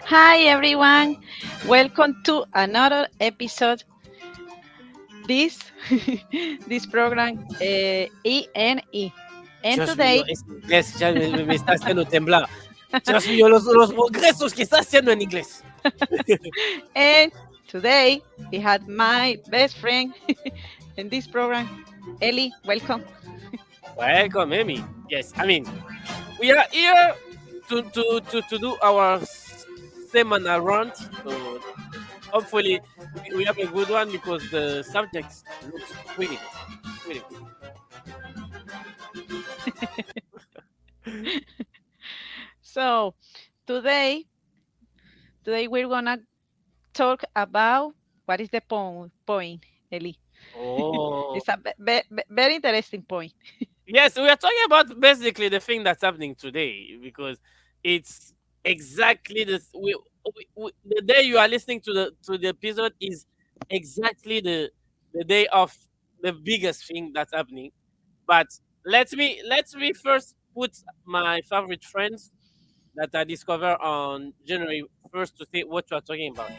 Hi everyone, welcome to another episode. This this program ENE, and Dios mío, today ese inglés ya me está haciendo temblar. Dios mío, los progresos que está haciendo en inglés. and today we had my best friend in this program, Ellie. Welcome. Welcome, Amy. Yes, I mean, we are here to do our seminar round. So hopefully we have a good one because the subject looks pretty good. Pretty good. So today, today we're gonna talk about what is the point, Ellie. Oh. It's a very interesting point. Yes, we are talking about basically the thing that's happening today because it's exactly this. The day you are listening to the episode is exactly the day of the biggest thing that's happening. But let me first put my favorite friends that I discovered on January 1st to say what you are talking about.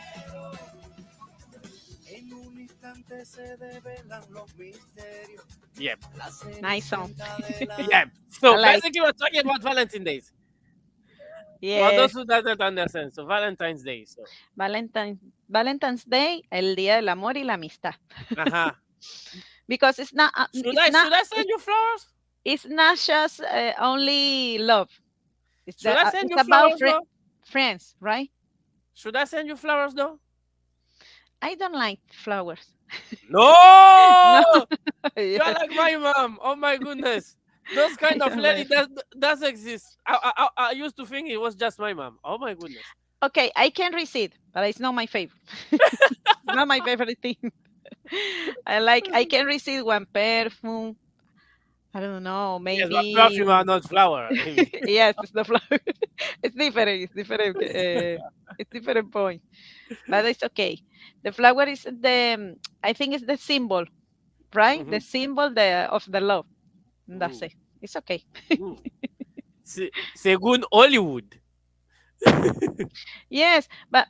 Yep, Nice song. yep. I So like. basically, we're talking about Valentine's Days. For those Yes, who doesn't understand, so Valentine's Day. So, Valentine's Valentine's Day, el día del amor y la amistad. uh-huh. Because it's not Should it's I not should I send you flowers? it's not just only love. Should I send It's you about flowers though? friends, right? Should I send you flowers though? I don't like flowers. No. No, you are Yeah. like my mom. Oh my goodness, those I kind of don't lady like. does exist. I used to think it was just my mom. Oh my goodness. Okay, I can receive, but it's not my favorite. Not my favorite thing. I can receive one perfume. I don't know, Yes, but maybe. perfume are not flower. I mean, Yes, it's the flower. It's different. It's different. It's different point, but it's okay. The flower is I think it's the symbol, right? The mhm, symbol of the love. And that's mhm, it. It's okay. mhm. Según Hollywood. Yes, but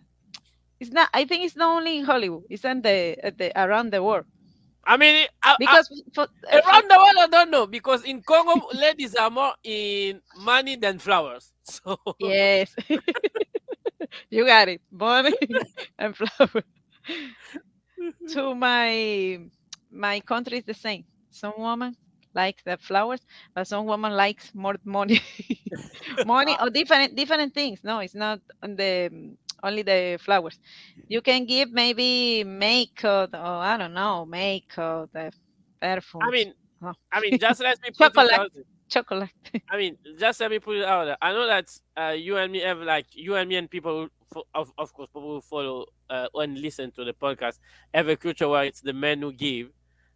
it's not. I think it's not only in Hollywood. It's in the around the world I mean, because for around the world, I don't know because in Congo, ladies are more in money than flowers. So yes, you got it. Money and flower. To my country is the same. Some woman likes the flowers, but some woman likes more money. Money uh, or different things. No, it's not on the only the flowers. You can give maybe makeup or I don't know, makeup, the I perfumes. mean, Oh. I mean, just let me put it Chocolate, out there. chocolate. I mean, just let me put it out there. I know that you and me have like you and me and people of course people who follow and listen to the podcast have a culture where it's the men who give.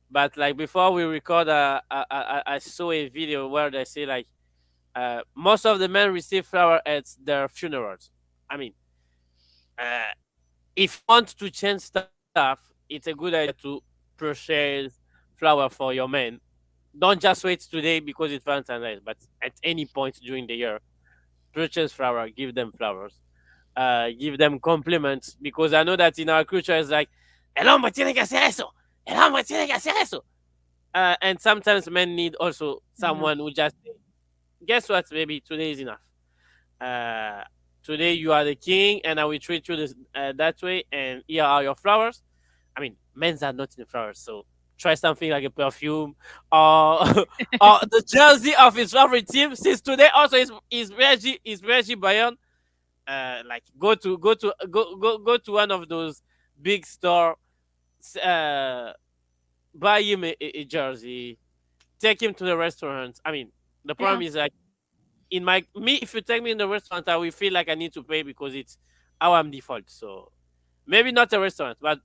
But like before we record, I saw a video where they say like most of the men receive flower at their funerals. I mean, uh, if you want to change stuff, it's a good idea to purchase flower for your men. Don't just wait today because it's Valentine's Day, but at any point during the year, purchase flower, give them flowers, give them compliments because I know that in our culture it's like, el hombre tiene que hacer eso, el hombre tiene que hacer eso. And sometimes men need also No. someone who just, guess what, maybe today is enough. Uh, Today you are the king, and I will treat you that way. And here are your flowers. I mean, men's are not in flowers, so try something like a perfume or or the jersey of his favorite team. Since today also is Reggie Bayern. Like go to one of those big store. Uh, Buy him a jersey. Take him to the restaurant. I mean, the Yeah. problem is like in my me if you take me in the restaurant I will feel like I need to pay because it's how I'm default. So maybe not a restaurant, but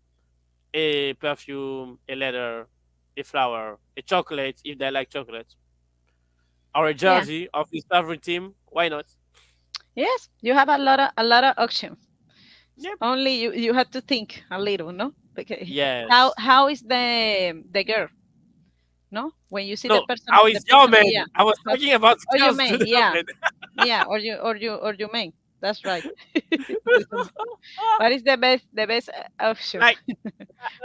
a perfume, a letter, a flower, a chocolate if they like chocolate, or a Yeah. jersey of his favorite team. Why not? Yes, you have a lot of options. Yep. Only you have to think a little, no? Because Yes. how is the girl, no? When you see the No, how the is your person, man? yeah. I was How's, talking about or you girls may, to the yeah, men. yeah, or you may. That's right. What is the best option Like,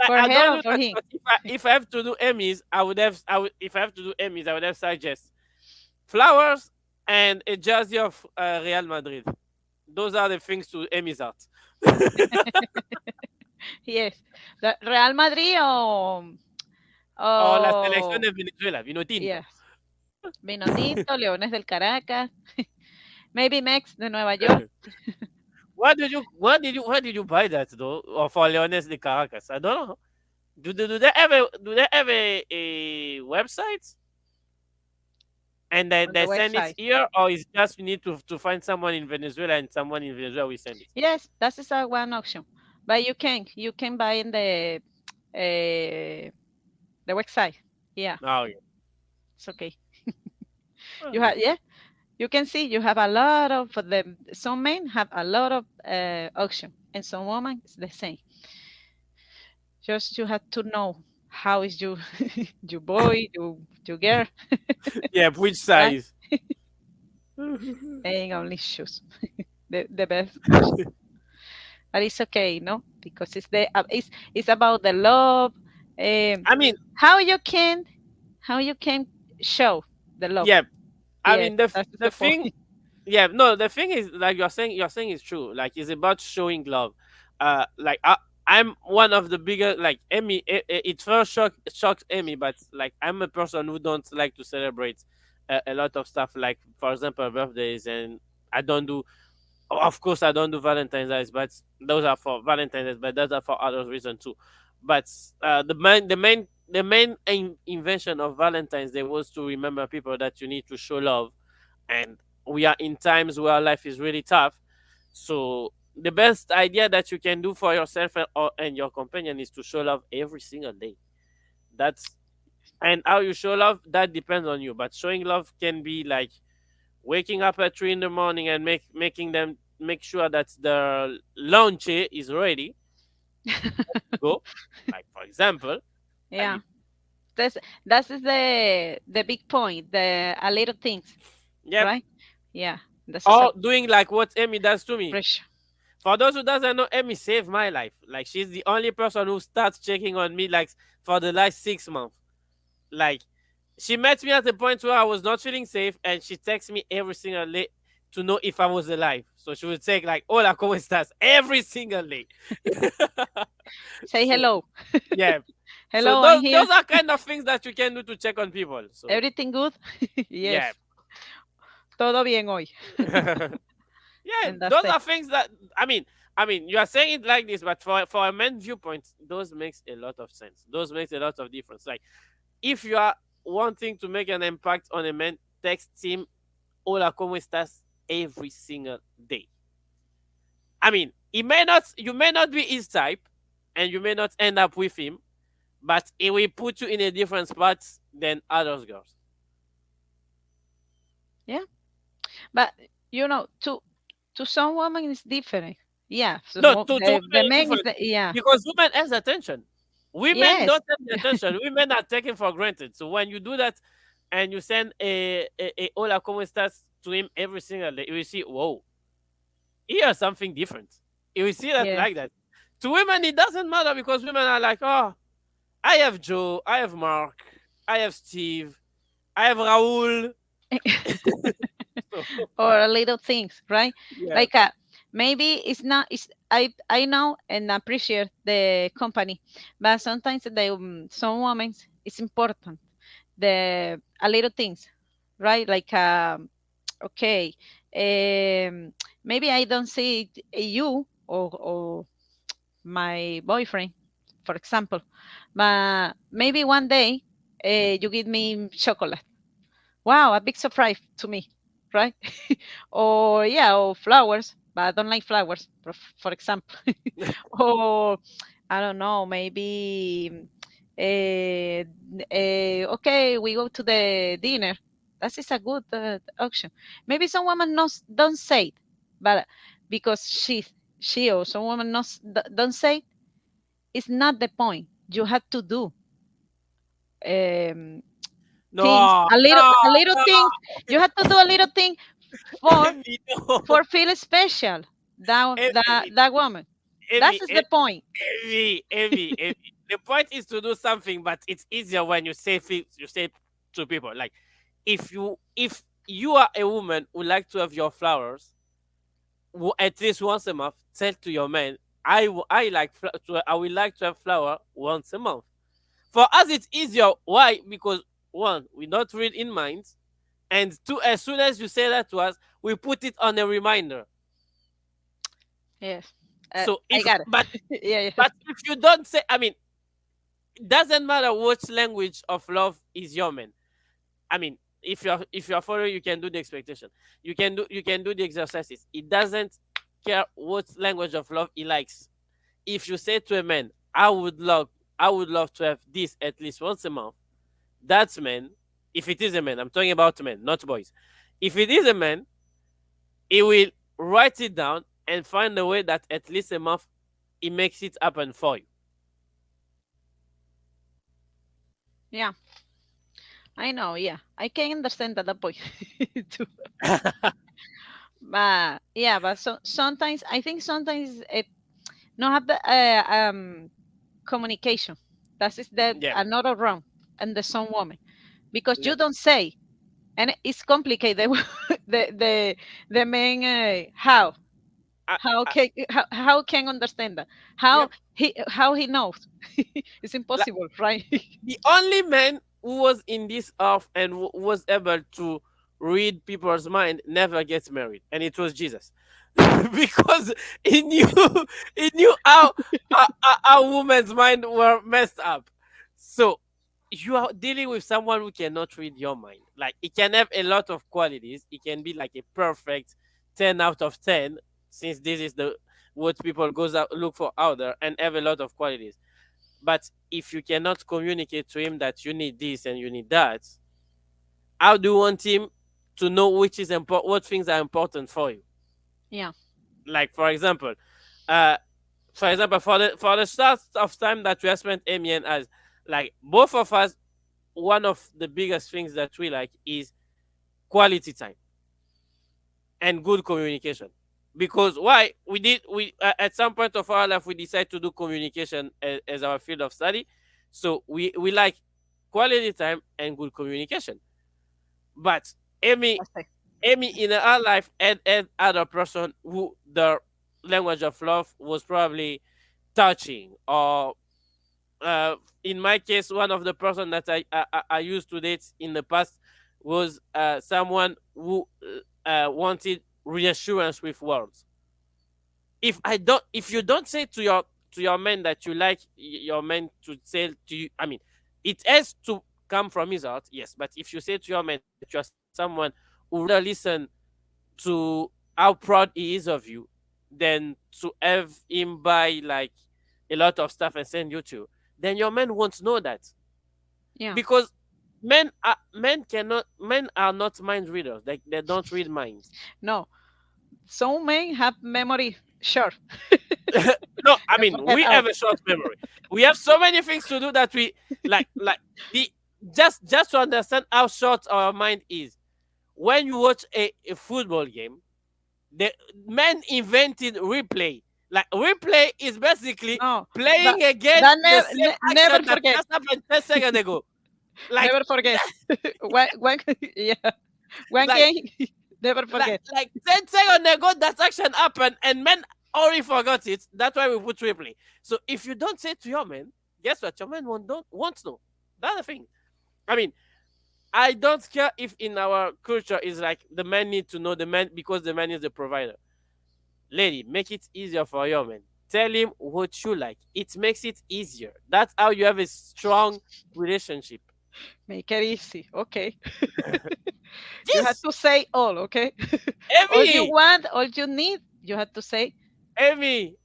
for I her don't or do for that, him? but if I have to do Emmys, I would if I have to do Emmys, I would have suggest flowers and a jersey of Real Madrid. Those are the things to Emmys out. Yes. The Real Madrid O la selección o de Venezuela, vino tinto. yes. Vino Tinto, Leones del Caracas, maybe Mex de Nueva York. Where did you buy that though? Or for Leones de Caracas? I don't know. Do they have a website and On the they send it website. here, or is just we need to find someone in Venezuela and someone in Venezuela we send it? Yes, that is a one option. But you can buy in the website. Yeah, Oh yeah. it's okay. Oh, You have yeah, you can see you have a lot of for the some men have a lot of option and some women it's the same. Just you have to know how is you your boy, your girl, yeah, which right? size? And only shoes. The best option. But it's okay, no? Because it's about the love. Um, I mean, how you can show the love. yeah. I Yes, mean that's the the point. thing. Yeah, no, the thing is, like you're saying is true. Like, it's about showing love. Like I'm one of the bigger, like, Emmy. It first shocked Emmy, but like I'm a person who don't like to celebrate a lot of stuff. Like, for example, birthdays, and I don't do. Of course, I don't do Valentine's Day, but those are for Valentine's Day, but those are for other reasons too. But the main invention of Valentine's Day was to remember people that you need to show love, and we are in times where life is really tough. So the best idea that you can do for yourself and your companion is to show love every single day. That's and how you show love, that depends on you. But showing love can be like waking up at 3 in the morning and making them make sure that the lunch is ready to go. Like, for example, I Yeah, mean, that's that is the big point. The a little things, yep. right? Yeah, this is a Or doing like what Amy does to me. pressure. For those who doesn't know, Emmy saved my life. Like, she's the only person who starts checking on me like for the last 6 months. Like, she met me at the point where I was not feeling safe, and she texts me every single day to know if I was alive. So she would take like "Hola, cómo estás?" every single day. Say So hello. yeah. So Hello, I'm those here. are kind of things that you can do to check on people. So Everything good? yeah. Yes, todo bien hoy. Yeah, And that's those it. are things that I mean, you are saying it like this, but for a man viewpoint, those makes a lot of sense. Those makes a lot of difference. Like, if you are wanting to make an impact on a man, text him "Hola, cómo estás?" every single day. I mean, you may not be his type, and you may not end up with him, but it will put you in a different spot than others girls. Yeah, but to some women it's different. Yeah, so No, to the women it's man is different, the yeah. because women has attention. Women Yes, don't have the attention. Women are taken for granted. So when you do that and you send a "Hola, cómo estás?" to him every single day, you will see, whoa, here's something different. You will see that yeah. like that. To women, it doesn't matter, because women are like, oh, I have Joe, I have Mark, I have Steve, I have Raul. So, Or little things, right? yeah. Like maybe it's not. It's I know and appreciate the company, but sometimes some women it's important the a little things, right? Like okay, um, maybe I don't see you or my boyfriend, for example, but maybe one day you give me chocolate. Wow, a big surprise to me, right? Or yeah, or flowers, but I don't like flowers, for example. Or I don't know, maybe okay, we go to the dinner. That is a good option. Maybe some women don't say it, but because she or some women don't say it, it's not the point. You have to do um, things No, a little no, a little no. things. You have to do a little thing for Amy, no. feel special. Amy, That woman. That Amy, is the point. Amy. The point is to do something, but it's easier when you say things, you say to people like, if you are a woman who like to have your flowers at least once a month, tell to your man, I like I would like to have flower once a month. For us, it's easier. Why? Because one, we don't read in minds, and two, as soon as you say that to us, we put it on a reminder. Yes, So I if got it. Yeah, yeah. but if you don't say, I mean, it doesn't matter which language of love is your man. I mean, if you're following, you can do the expectation. You can do the exercises. It doesn't care what language of love he likes. If you say to a man, I would love to have this at least once a month. That's man. If it is a man, I'm talking about men, not boys. If it is a man, he will write it down and find a way that at least a month he makes it happen for you. Yeah, I know. Yeah, I can understand at that point too. But yeah, but sometimes I think sometimes not have the communication. That is the Yeah, another wrong and the some woman because yeah. you don't say, and it's complicated. The man I, I, how can understand that, yep. how he knows. It's Like, impossible, right? the only man who was in this earth and was able to read people's mind never gets married, and it was Jesus, because he knew he knew how women's mind were messed up. So you are dealing with someone who cannot read your mind. Like, it can have a lot of qualities. It can be like a perfect 10 out of 10, since this is the what people goes out look for out there, and have a lot of qualities. But if you cannot communicate to him that you need this and you need that, how do you want him to know which is important, what things are important for you? Yeah, Like, uh, for the start of time that we have spent, Amy and us, like both of us, one of the biggest things that we like is quality time and good communication. Because why we at some point of our life we decide to do communication as our field of study, so we like quality time and good communication. But amy that's it. amy in her life had other person who the language of love was probably touching, or in my case, one of the person that I used to date in the past was someone who wanted reassurance with words. If you don't say to your man that you like your man to say to you, I mean, it has to come from his heart, yes. But if you say to your man that you are someone who rather listen to how proud he is of you than to have him buy like a lot of stuff and send you to, then your man won't know that. Yeah, Because men are not mind readers. They don't read minds. no, some men have memory short. No, I And mean, forget we all. have a short memory. We have so many things to do that we like the just to understand how short our mind is. When you watch a football game, the men invented replay. Like, replay is basically No, that playing again that the same never action that forget. just happened 10 seconds ago. Like Never forget. When yeah, when like game never forget. like 10 seconds ago that action happened and men already forgot it. That's why we put replay. So if you don't say to your man, guess what? Your man won't know. That's the thing. I mean, I don't care if in our culture is like the man need to know the man because the man is the provider. Lady, make it easier for your man. Tell him what you like. It makes it easier. That's how you have a strong relationship. Make it easy. Okay. You have Yes, to say all, okay? All you Amy, want, all you need, you have to say Amy.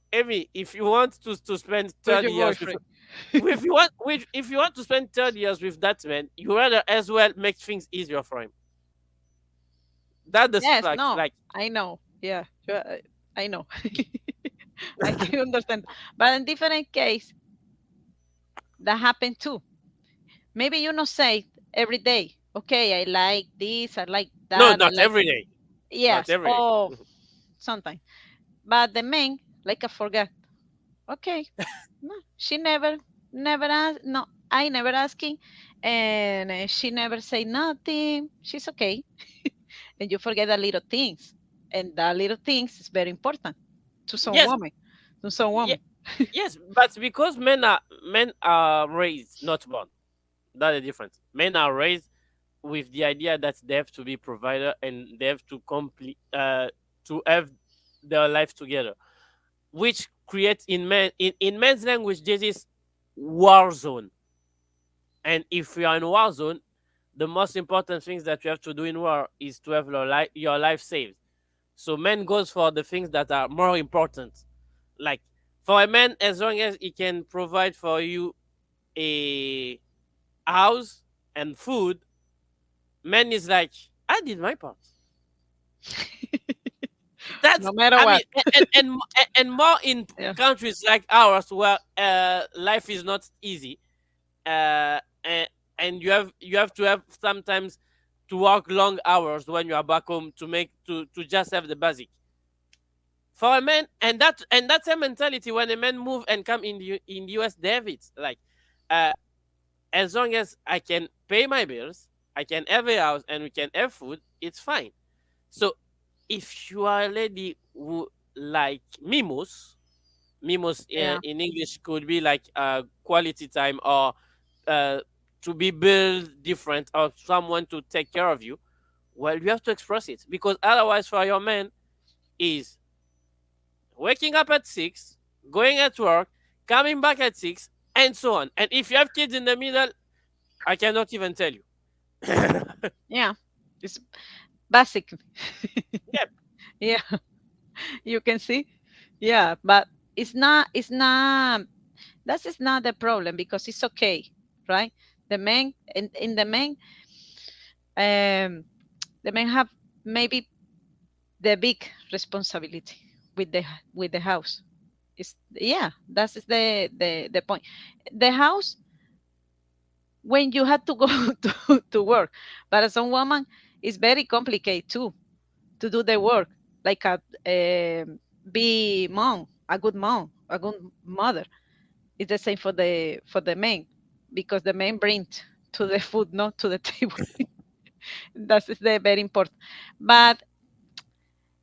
If you want to spend to 30 your years boyfriend. if you want to spend 30 years with that man, you rather as well make things easier for him. That's the Yes, fact. no, Like, I know. Yeah, I know. I can understand. But in different case, that happen too. Maybe you not say every day, okay, I like this, I like no, that, I not like, every day. Not Yes. every day. Oh, sometimes. But the men, like I forget. Okay. No, she never asked. No, I never asking, and she never say nothing. She's okay, and you forget the little things, and the little things is very important to some Yes, woman, to some yeah, woman. yes, but because men are raised, not born. That's the difference. Men are raised with the idea that they have to be provider and they have to complete to have their life together, which creates in men's language this is war zone. And if you are in war zone, the most important things that you have to do in war is to have your life saved. So men goes for the things that are more important. Like for a man, as long as he can provide for you a house and food, man is like, I did my part. That's No matter I what. mean, and more in Yeah. countries like ours where life is not easy, and you have to have sometimes to work long hours when you are back home to just have the basic for a man, and that's a mentality when a man move and come in the US. They have it like, uh, as long as I can pay my bills, I can have a house, and we can have food, it's fine. So if you are a lady who like mimos Yeah. in English could be like quality time, or uh, to be built different, or someone to take care of you. Well, you have to express it, because otherwise, for your man, is waking up at 6, going at work, coming back at 6, and so on. And if you have kids in the middle, I cannot even tell you. Yeah. It's basic. Yep. Yeah. You can see. Yeah, but it's not that is not the problem because it's okay, right? The men in um the men have maybe the big responsibility with the house. It's yeah, that's the point. The house when you had to go to work, but as a woman, it's very complicated too to do the work like be mom, a good mother. It's the same for the men because the men bring to the food, not to the table. That is the very important. But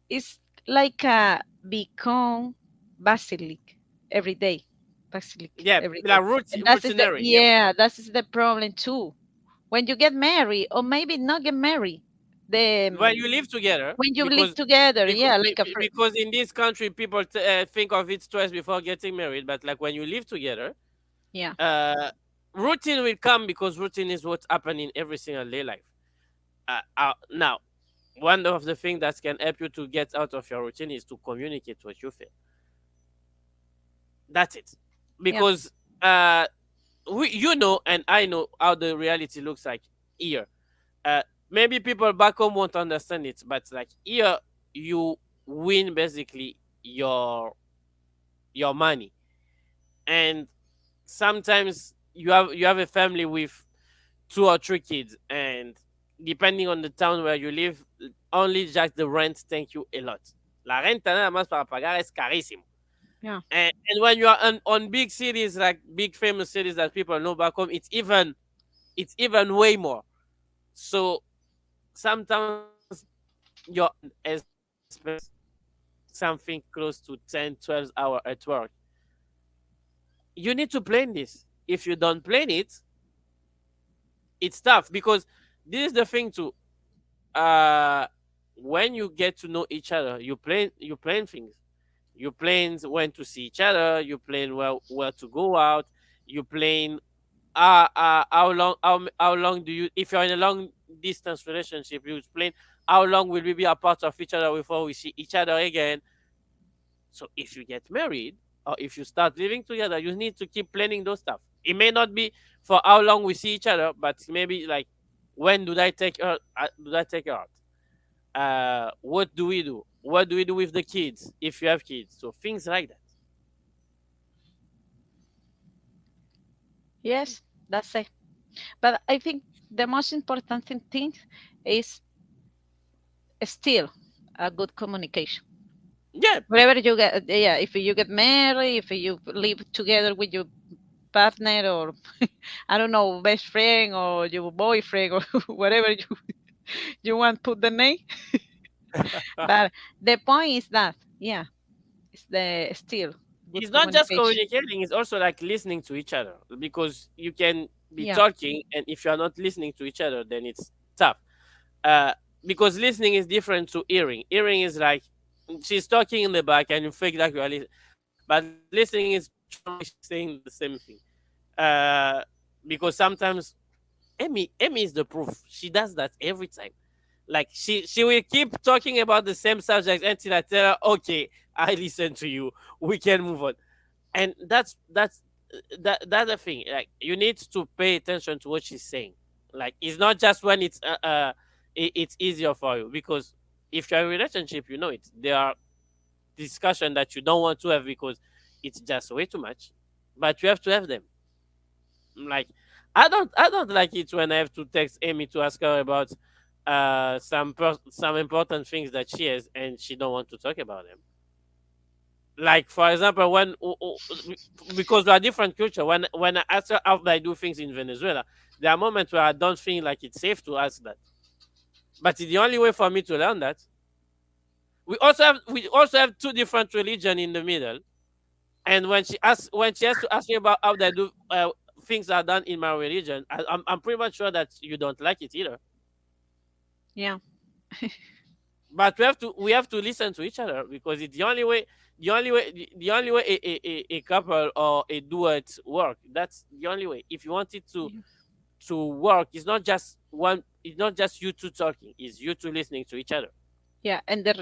it's like a become basilic every day, basilic Yeah, every day, like and that is the routinary. Yep. yeah, that is the problem too. When you get married, or maybe not get married, the When you live together, when you live because together, because, yeah, like a friend, because in this country people think of it twice before getting married, but like when you live together, yeah, uh routine will come, because routine is what's happening every single day life. Now, one of the things that can help you to get out of your routine is to communicate what you feel. That's it. yeah, Because and I know how the reality looks like here. uh Maybe people back home won't understand it, but like here, you win basically your money. And sometimes you have a family with 2 or 3 kids, and depending on the town where you live, only just the rent thank you a lot. La renta nada más para pagar es carísimo. yeah, And when you are on big cities, like big famous cities that people know back home, it's even way more. So sometimes your spend something close to 10, 12 hours at work. You need to plan this. If you don't plan it, it's tough, because this is the thing too. uh when you get to know each other, you plan things. You plan when to see each other, you plan where to go out, you plan how long do you, if you're in a long distance relationship, you plan how long will we be a part of each other before we see each other again. So if you get married, or if you start living together, you need to keep planning those stuff. It may not be for how long we see each other, but maybe like, when do I take her out? What do we do? What do we do with the kids if you have kids? So things like that. yes, that's it. But I think the most important thing is still. a good communication. Yeah, Wherever you get, yeah, if you get married, if you live together with your partner, or I don't know, best friend or your boyfriend or whatever you want put the name. But the point is that, yeah, it's the still good it's not just communication. communicating, it's also like listening to each other, because you can be Yeah, talking, and if you are not listening to each other, then it's tough. uh because listening is different to hearing. Hearing is like she's talking in the back and you fake like you are listening, but listening is trying to make sure she's saying the same thing. uh because sometimes Emmy is the proof. She does that every time. Like she will keep talking about the same subject until I tell her, okay, I listen to you, we can move on. And that's the thing. Like, you need to pay attention to what she's saying. Like, it's not just when it's easier for you, because if you're in a relationship, you know it. There are discussion that you don't want to have because it's just way too much, but you have to have them. Like, I don't like it when I have to text Amy to ask her about some important things that she has, and she don't want to talk about them. Like, for example, because we are different culture. When I ask her how I do things in Venezuela, there are moments where I don't think like it's safe to ask that. But it's the only way for me to learn that. We also have two different religion in the middle. And when she has to ask me about how they do things are done in my religion, I'm pretty much sure that you don't like it either. yeah, But we have to listen to each other, because it's the only way a couple or a duet work. That's the only way. If you want it yeah, to work, it's not just you two talking, it's you two listening to each other. yeah. And the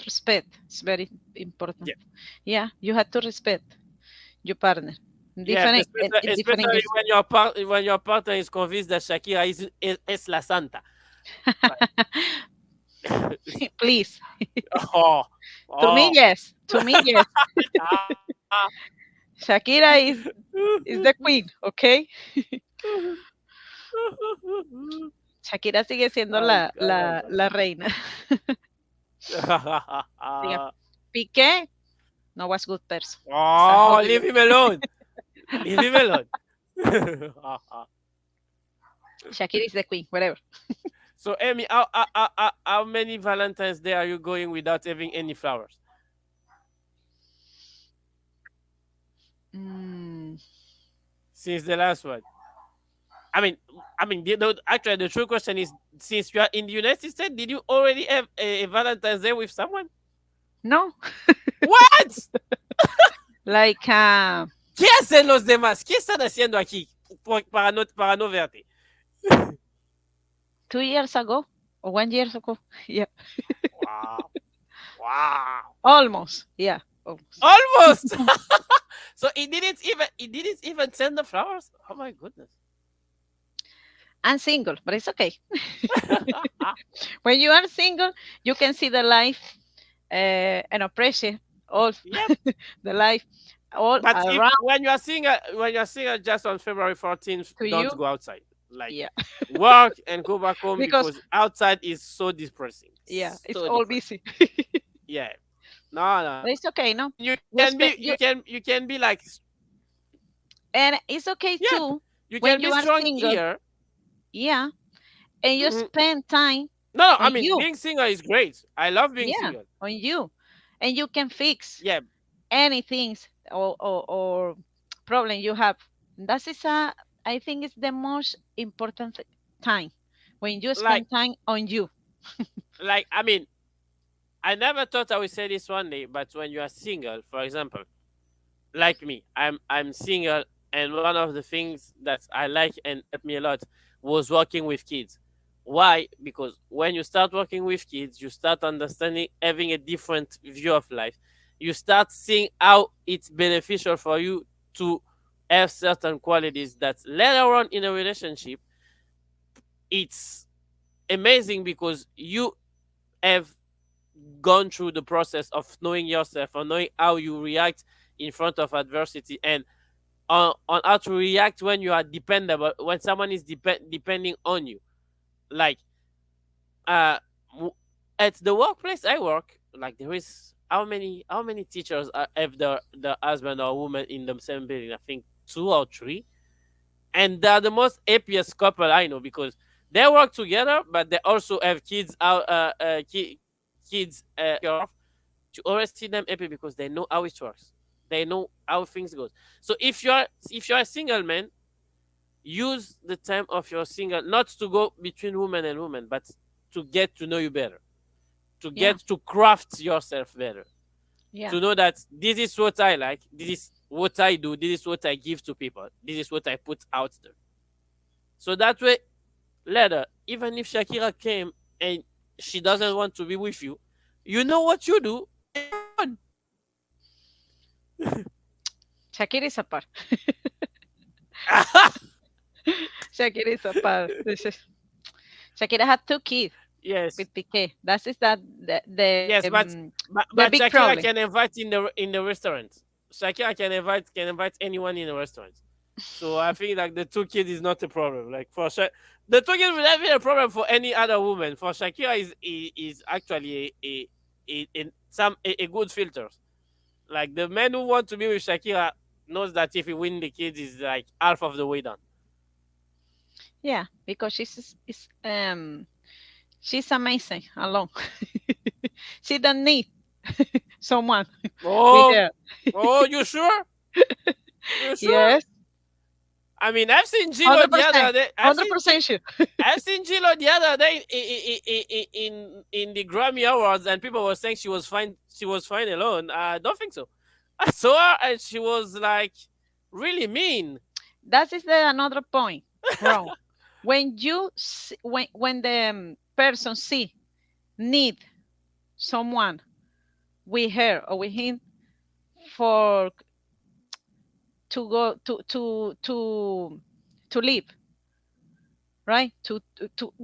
respect is very important. Yeah. Yeah, you have to respect your partner. Yeah, Different, in different especially years. when your partner is convinced that Shakira is la santa. Please, Oh, to me, oh. yes. To me, yes. Ah. Shakira is the queen, okay? Shakira sigue siendo Ay, la caramba. reina. Yeah. Piqué no was good person. It's a Oh, leave horrible. him alone. Leave him alone. Shakira is the queen, whatever. So, Amy, how many Valentine's Day are you going without having any flowers Mm, since the last one? I mean, actually, the true question is: since you are in the United States, did you already have a Valentine's Day with someone? no, What? like ¿Qué hacen los demás? ¿Qué están haciendo aquí para no verte? 2 years ago or 1 year ago. Yeah, Wow. Wow. almost. Yeah, almost. Almost. So he didn't even send the flowers. Oh my goodness. I'm single, but it's okay. When you are single, you can see the life and appreciate all Yep. the life all But if around when you're single just on February 14th, to don't you. go outside. Like, Yeah, work and go back home, because because outside is so depressing. yeah, it's So all depressing. busy. Yeah. No, no, But no. it's okay, no? I mean, you You can spend be you you, can you can be like, and it's okay yep. too You when can you be are strong single. here. Yeah, and you Mhm. spend time No, no, on I mean, you. being single is great. I love being Yeah, single. on you, and you can fix Yeah, any things or problem you have. That is I think it's the most important time when you like spend time on you. I mean, I never thought I would say this one day, but when you are single, for example, like me, I'm single, and one of the things that I like and helped me a lot was working with kids. Why? Because when you start working with kids, you start understanding, having a different view of life. You start seeing how it's beneficial for you to have certain qualities that later on in a relationship, it's amazing because you have gone through the process of knowing yourself or knowing how you react in front of adversity, and on how to react when you are dependable, when someone is depending on you. Like, uh At the workplace I work, like there is how many teachers have the husband or woman in the same building? I think two or three, and they're the most happiest couple I know because they work together, but they also have kids out, kids take care of. You always see them happy because they know how it works. They know how things goes. So if you're a single man, use the time of your single not to go between woman and woman, but to get to know you better, to Yeah, get to craft yourself better, yeah, to know that this is what I like, this is what I do, this is what I give to people, this is what I put out there. So that way, later, even if Shakira came and she doesn't want to be with you, you know what you do and you move on. Shakira is apart. Shakira is apart. Shakira had 2 kids Yes, with Piqué. That is that the yes, but the but big Shakira problem. can invite in the restaurant. Shakira can invite anyone in the restaurant. So I think like the two kids is not a problem. Like for sure, the two kids would have been a problem for any other woman. For Shakira is actually a good filter. Like the men who want to be with Shakira knows that if he win the kids is like half of the way done. Yeah, because she's amazing alone. She don't need someone with Oh, her. oh, you sure? You sure? Yes, I mean, I've seen Gilo hundred the other percent, day. hundred percent sure. I've seen Gilo the other day in the Grammy Awards, and people were saying she was fine. She was fine alone. I don't think so. I saw her, and she was like really mean. That is the another point, bro. When the person see need someone with her or with him for to go to live, right? To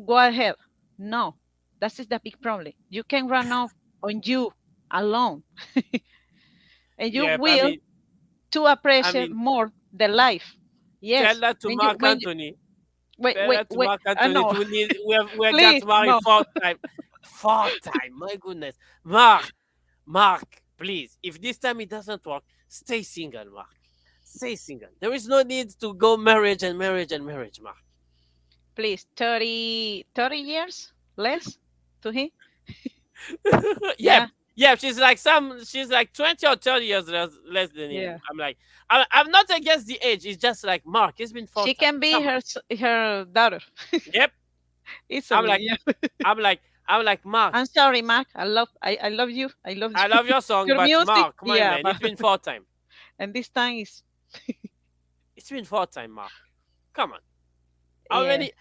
go ahead. No, that is the big problem. You can run off on you alone, and you Yeah, I will mean, to I appreciate mean, more the life. tell Yes, that to Mark when you Anthony. wait Tell wait that to wait. Mark Anthony. No, We got please married no. four time. Four time. My goodness, Mark, please. If this time it doesn't work, stay single, Mark. Stay single. There is no need to go marriage and marriage and marriage, Mark. Please 30 years less to him. Yep, Yeah, yep. She's like 20 or 30 years less than him. yeah. I'm like, I'm not against the age. It's just like Mark. It's been four She times. can be Come on. her daughter Yep. I'm easily. like, Yeah. I'm like Mark. I'm sorry, Mark. I love you. I love I love your song, your but music. Mark, my Yeah, man, but it's been four times. and this time is It's been four times, Mark. Come on. How yeah. many?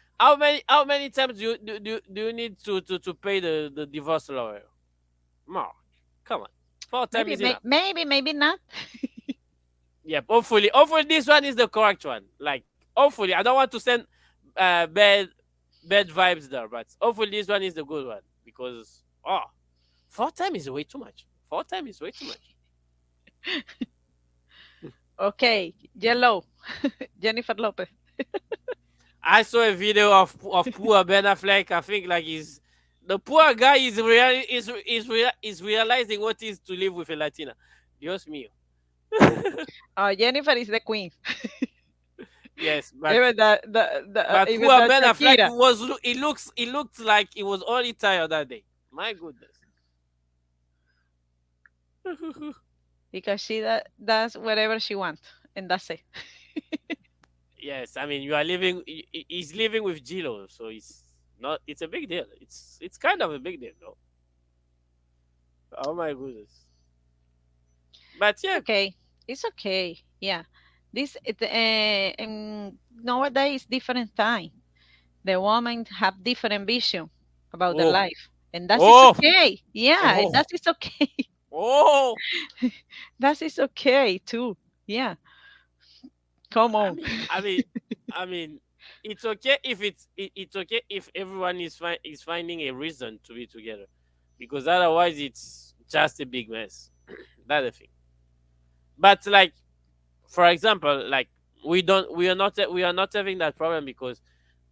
How many times do you need to pay the divorce lawyer? Mark, come on. Four times Maybe is enough. maybe not. Yep. Hopefully this one is the correct one. Like hopefully, I don't want to send bad vibes there, but hopefully this one is the good one because four times is way too much. Four times is way too much. Okay, yellow. Jennifer Lopez. I saw a video of poor Ben Affleck. I think like he's the poor guy is realizing what it is to live with a Latina. Dios mío. Jennifer is the queen. Yes, but Even poor the Ben Affleck Shakira, he looked like he was only tired that day. My goodness. because she does whatever she wants, and that's it. Yes, I mean you are living. He's living with Gilo, so it's not. It's a big deal. It's kind of a big deal, though. Oh my goodness. But It's yeah. okay. It's okay. Yeah. Nowadays different time. The women have different vision about their Oh, life, and that is oh, okay. Yeah, and oh, that is okay. oh. That is okay too. Yeah. Come I on. mean, I mean, I mean, it's okay if it's okay if everyone is finding a reason to be together, because otherwise it's just a big mess. That's the thing. But like, for example, like we are not having that problem because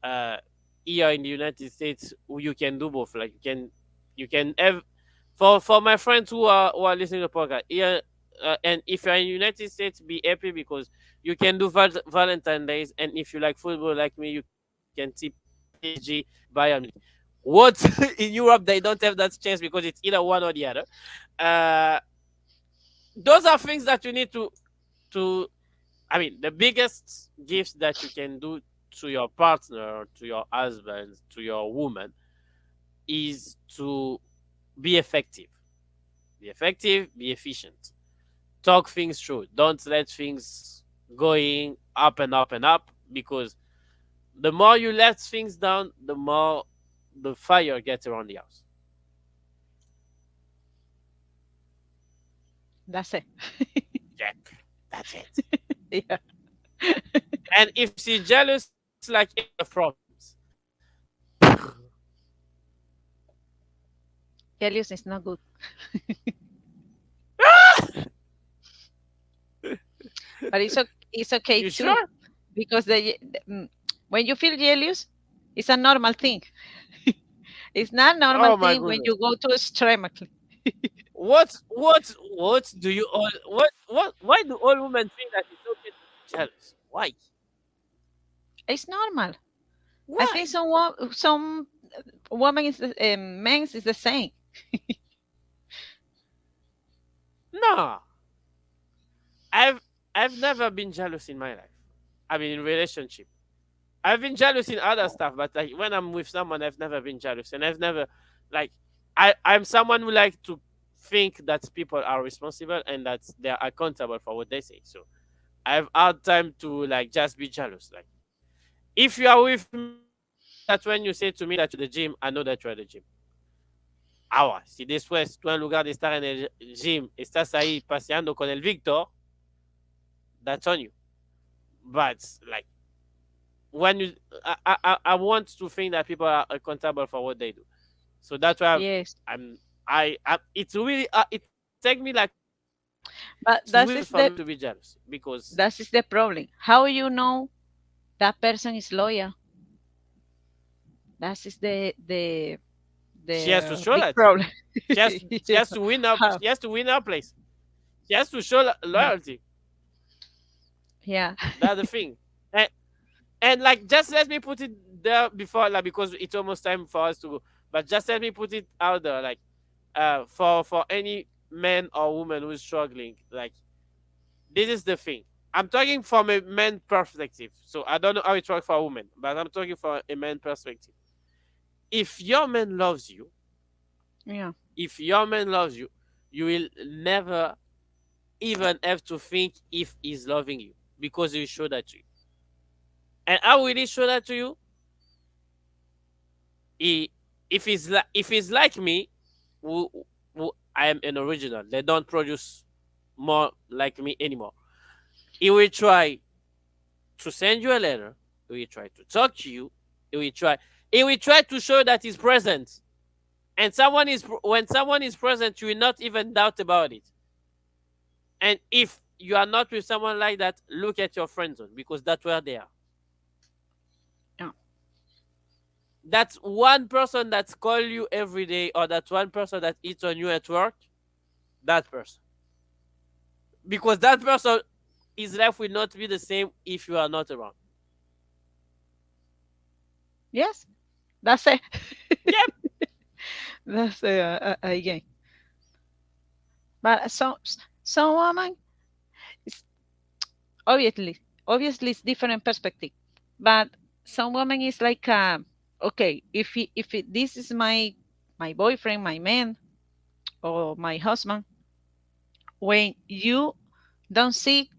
uh here in the United States you can do both. Like You can have for my friends who are listening to the podcast here, and if you're in United States, be happy because you can do Valentine days, and if you like football like me, you can tip PSG, Bayern Munich. What in Europe they don't have that chance because it's either one or the other. Uh, those are things that you need to. I mean, the biggest gifts that you can do to your partner, to your husband, to your woman, is to be effective. Be effective, be efficient. Talk things through. Don't let things going up and up and up because the more you let things down, the more the fire gets around the house. That's it. Yep, that's it. Yeah. And if she's jealous, like any of problems. Jealous is not good. But it's okay You too, sure? because when you feel jealous, it's a normal thing. It's not normal Oh my thing when you goodness. go to extremely. What do you all what why do all women think that it's okay to be jealous? Why? It's normal. I think Why? some women is men is the same. No. I've I've never been jealous in my life. I mean in relationship. I've been jealous in other stuff, but like when I'm with someone I've never been jealous and I've never like I'm someone who like to think that people are responsible and that they're accountable for what they say. So I've had time to like just be jealous. Like if you are with me, I know that when you say to me that you're at the gym, I know that you're at the gym. Ahora, si después tú en lugar de estar en el gym estás ahí paseando con el Victor, that's on you. But like when you, I want to think that people are accountable for what they do. So that's why Yes, I'm, I it's really, it take me like 2 weeks for me to but be jealous because that is the problem. How you know that person is loyal? That is she has to the show big that to you. problem. She Yeah. has to win up. How? She has to win her place. She has to show Yeah. loyalty. Yeah. That's the thing. And like just let me put it there before like because it's almost time for us to go. But just let me put it out there like for any man or woman who's struggling, like this is the thing. I'm talking from a man perspective. So I don't know how it works for a woman, but I'm talking from a man perspective. If your man loves you, Yeah. if your man loves you, you will never even have to think if he's loving you because he will show that to you. And how will he show that to you? He, if he's like me, who, who I am an original, they don't produce more like me anymore. He will try to send you a letter. He will try to talk to you. He will try. He will try to show that he's present. And someone is when someone is present, you will not even doubt about it. And if you are not with someone like that, look at your friend zone because that's where they are. Yeah. That's one person that's call you every day, or that's one person that eats on you at work. That person, because that person, his life will not be the same if you are not around. Yes. That's it. Yep. That's again. But some woman, it's obviously it's different perspective. But some woman is like, okay, this is my boyfriend, my man, or my husband, when you don't see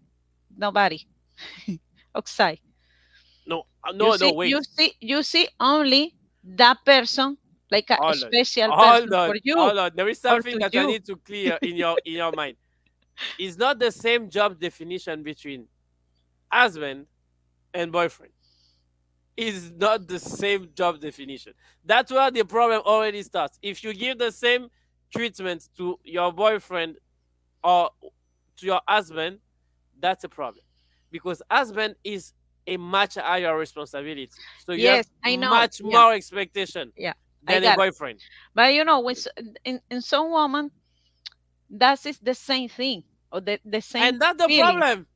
nobody outside, No, no, no. Wait. you see only that person, like a Hold on. special Hold person for on. you Hold on. There is or something to that I you. need to clear in your mind. It's not the same job definition between husband and boyfriend. It's not the same job definition. That's where the problem already starts. If you give the same treatment to your boyfriend or to your husband, that's a problem. Because husband is a much higher responsibility. So you have Yes, I know. much Yeah, more expectation. yeah. I than a got it. boyfriend. But in some woman, that is the same thing, or the same And that's the feeling, problem.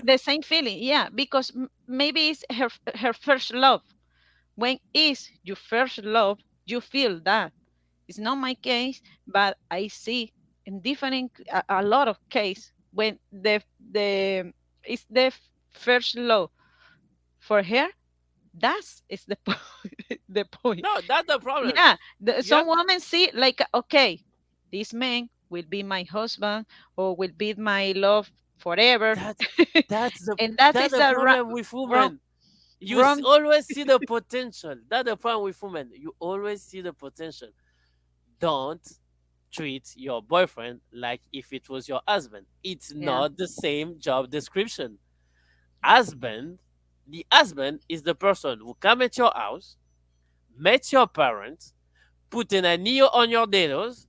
the same feeling. Yeah, because maybe it's her first love. When is your first love, you feel that. It's not my case, but I see in different a lot of case when the it's the first love for her. That's is the the point. No, that's the problem. Yeah, You some have women see like, okay, this man will be my husband or will be my love forever, that's that's the and that that's is the a problem with wrong, women. You wrong. always see the potential. That's the problem with women. You always see the potential. Don't treat your boyfriend like if it was your husband. It's Yeah, not the same job description. Husband, the husband is the person who come at your house, met your parents, put in a knee on your dados,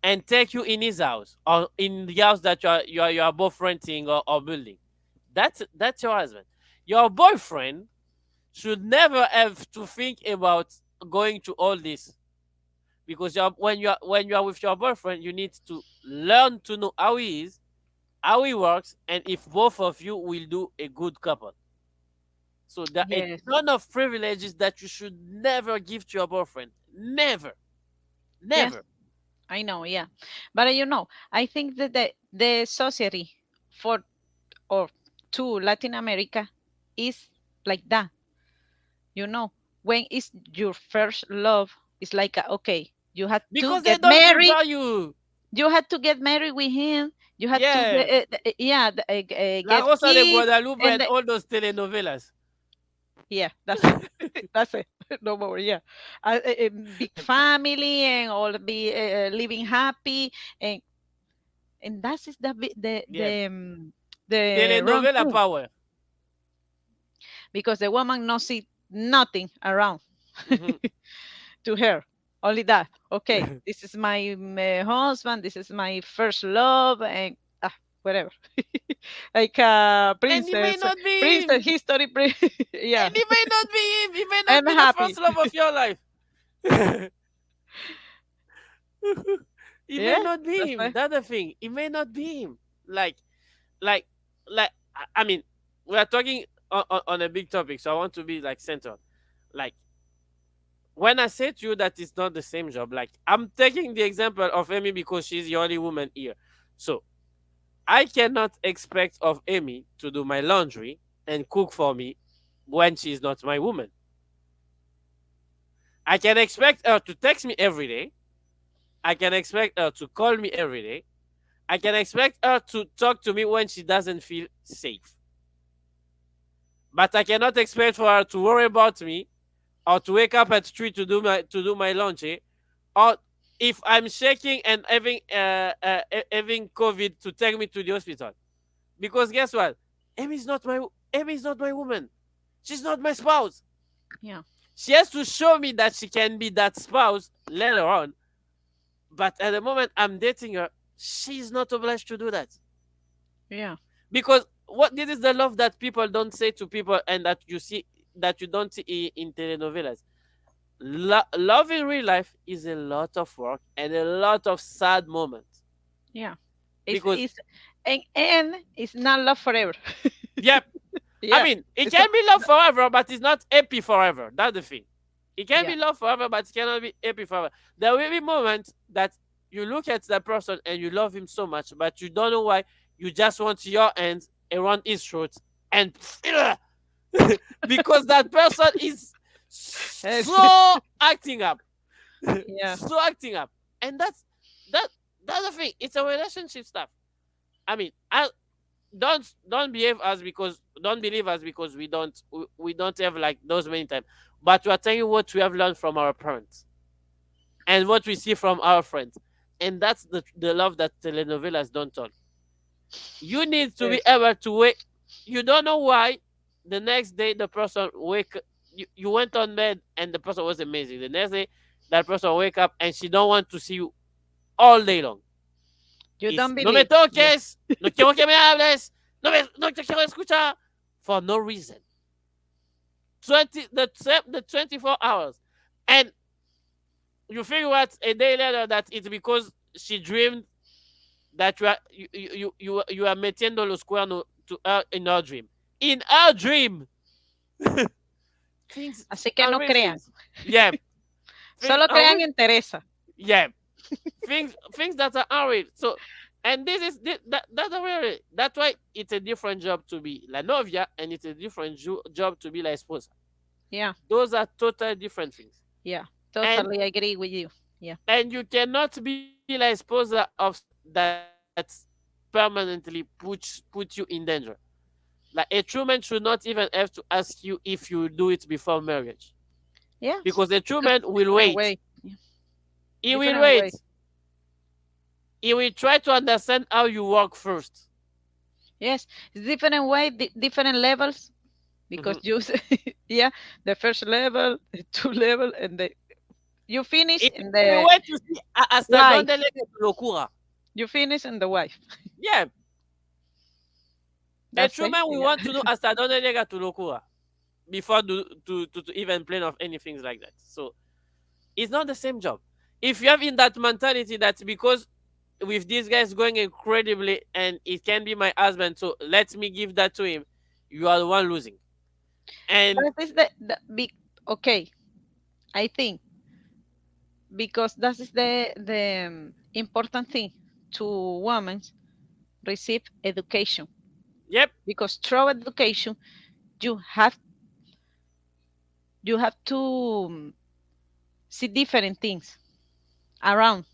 and take you in his house or in the house that you are both renting or building. That's your husband. Your boyfriend should never have to think about going to all this, because when you are with your boyfriend, you need to learn to know how he is, how he works, and if both of you will do a good couple. So there are a yes, ton of privileges that you should never give to your boyfriend. Never, yes, never. I know. Yeah, but I think that the society for or to Latin America is like that. You know, when it's your first love, it's like okay, you had to Because they get don't married. prepare you. You had to get married with him. You had to Yeah, yeah, La get Rosa de kids, Guadalupe and and all those telenovelas. yeah, that's it. That's it. No more. Yeah, big family and all be living happy, and that is Yeah, the wrong telenovela thing, power. because the woman no see nothing around Hmm. to her. Only that. Okay, this is my husband. This is my first love, and whatever. Like And it may not be princess him. history. Yeah, And it may not be him. It may not I'm be the happy. first love of your life. It may Yeah, not be that's him. right. That's the thing. It may not be him. Like, like, I mean, we are talking on a big topic, so I want to be like centered. Like, when I say to you that it's not the same job, like I'm taking the example of Amy because she's the only woman here. So I cannot expect of Amy to do my laundry and cook for me when she's not my woman. I can expect her to text me every day. I can expect her to call me every day. I can expect her to talk to me when she doesn't feel safe. But I cannot expect for her to worry about me or to wake up at 3 to do my laundry, or if I'm shaking and having COVID, to take me to the hospital. Because guess what? Amy's not my Amy's not my woman. She's not my spouse. Yeah, She has to show me that she can be that spouse later on. But at the moment I'm dating her, she's not obliged to do that. yeah, Because what this is the love that people don't say to people, and that you don't see in telenovelas. Love in real life is a lot of work and a lot of sad moments. yeah. Because It's and it's not love forever. yeah, I Yeah, mean, it it's a, can be love forever, but it's not happy forever. That's the thing. It can yeah, be love forever, but it cannot be happy forever. There will be moments that you look at that person and you love him so much, but you don't know why. You just want your hands around his throat and because that person is it's, so acting up, yeah, so acting up, and that that's the thing. It's a relationship stuff. I mean, I don't believe us because we don't have like those many times. But we are telling you what we have learned from our parents and what we see from our friends, and that's the love that telenovelas don't tell. You need to be yes. able to wait. You don't know why the next day the person you went on bed and the person was amazing. The next day that person wake up and she don't want to see you all day long. You It's don't no me believe. Yeah, toques, no quiero que me hables, no te quiero escuchar, for no reason. 20 the 24 hours. And You figure out a day later that it's because she dreamed that you are metiendo los cuernos to her in her dream. In her dream, things, Así que no unreal crean. things. Yeah, Solo crean unreal. en Teresa. Yeah, things that are unreal. So, and that's the real. That's why it's a different job to be la novia, and it's a different job to be la esposa. Yeah, Those are totally different things. yeah. And Totally agree with you. Yeah. you cannot be la esposa of someone that permanently puts you in danger. Like a true man should not even have to ask you if you do it before marriage, Yes. because a true Because man will different wait. way. Yeah. He will Different wait. way. He will try to understand how you work first. Yes. It's different way, different levels. Because Mhm. you, yeah, the first level, the two level, and the you finish He in will the wait to see hasta dónde wife. le tu locura. You finish in the wife. Yeah, a That's true it. man will Yeah. want to know hasta dónde llega tu locura before to even plan of any things like that. So it's not the same job. If you have in that mentality that because with these guys going incredibly and it can be my husband, so let me give that to him, you are the one losing. And That is the big. Okay, I think because that is the important thing to women receive education. yep, Because through education, you have you have to see different things around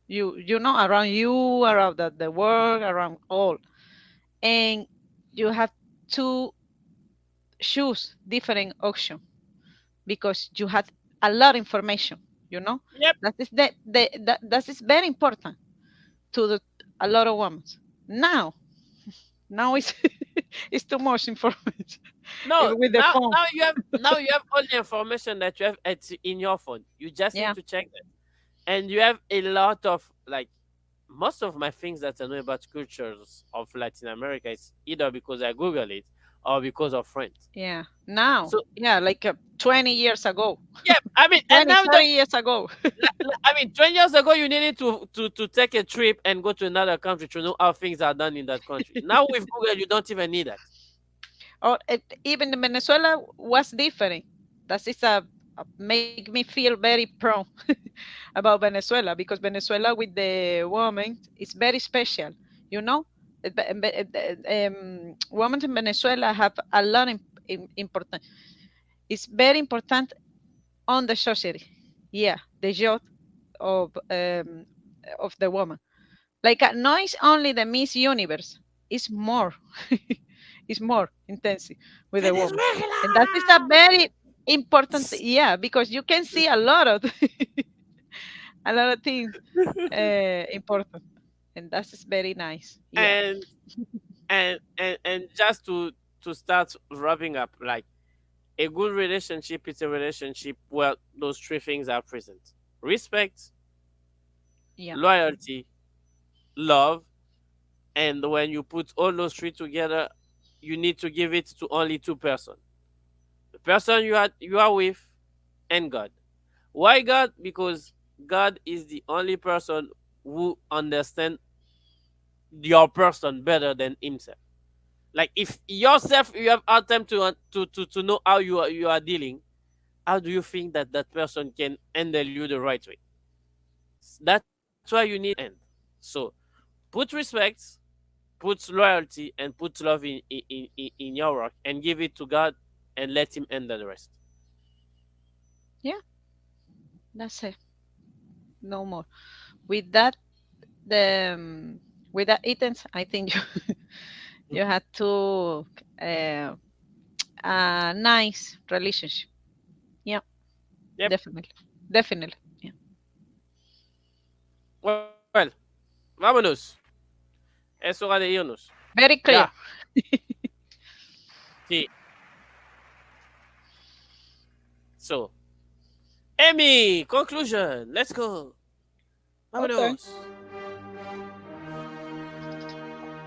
you. You know, around you, around the world, around all, and you have to choose different option because you have a lot of information. You know, yep. that is that is very important to a lot of women. Now, now it's it's too much information, No, even with the phone. now you have all the information that you have in your phone. You just need Yeah, to check that, and you have a lot of like most of my things that I know about cultures of Latin America is either because I Google it or because of friends. yeah. Now, So yeah, like 20 years ago, yeah, I mean, and 20, now 30 years ago. I mean, 20 years ago, you needed to take a trip and go to another country to know how things are done in that country. Now with Google, you don't even need that. Or even in Venezuela was different. That is make me feel very proud about Venezuela because Venezuela with the women is very special. You know, women in Venezuela have a lot important. It's very important on the society. Yeah, the job of of the woman. Like no, it's only the Miss Universe. It's more. It's more intensive with the woman, and that is a Venezuela! very important. Yeah, because you can see a lot of a lot of things important, and that is very nice. Yeah, and and just to start wrapping up, like a good relationship is a relationship where those three things are present: respect, yeah, loyalty, love. And when you put all those three together, you need to give it to only two persons: the person you are with and God. Why God? Because God is the only person who understands your person better than himself. Like if yourself you have hard time to know how you are dealing, how do you think that that person can handle you the right way? That's why you need to end. So put respect, put loyalty, and put love in your work, and give it to God, and let Him handle the rest. yeah. That's it. No more. With that, the with that items, I think you you had to uh, a nice relationship. Yeah, Yep. definitely, definitely. Yeah, Well, vámonos. Es hora de irnos. very Ya. clear. Sí. So, Amy, conclusion. Let's go. Okay. Vámonos.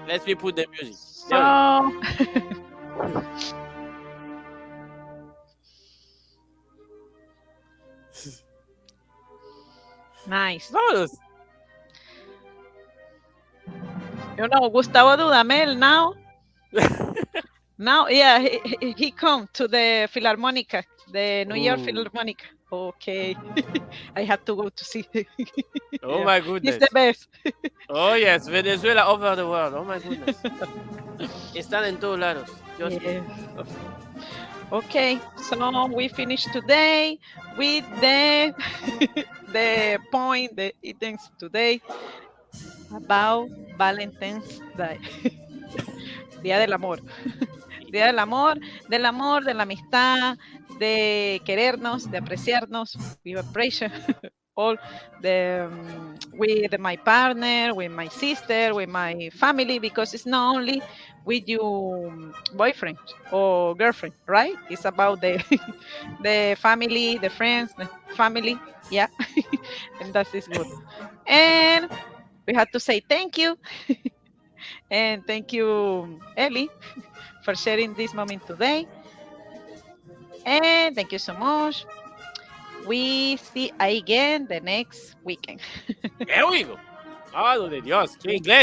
Let me put the music. There we So go. Nice. Vámonos. You know, Gustavo Dudamel now, yeah, he come to the Philharmonica, the New York Ooh. Philharmonica. Okay, I had to go to see. Oh Yeah, my he's the goodness. best. Oh yes, Venezuela over the world. Oh my goodness. Están en todos lados. Dios mío. Yes. Okay, so we finished today with the the point, the items today about Valentine's Day, Día del Amor. Día del amor, de la amistad, de querernos, de apreciarnos. We appreciate all the with my partner, with my sister, with my family, because it's not only with your boyfriend or girlfriend, right? It's about the the family, the friends, the family. Yeah, and that is good. And we have to say thank you and thank you, Ellie, for sharing this moment today. And thank you so much. We see again the next weekend. Here we go. Mano de Dios, qué inglés.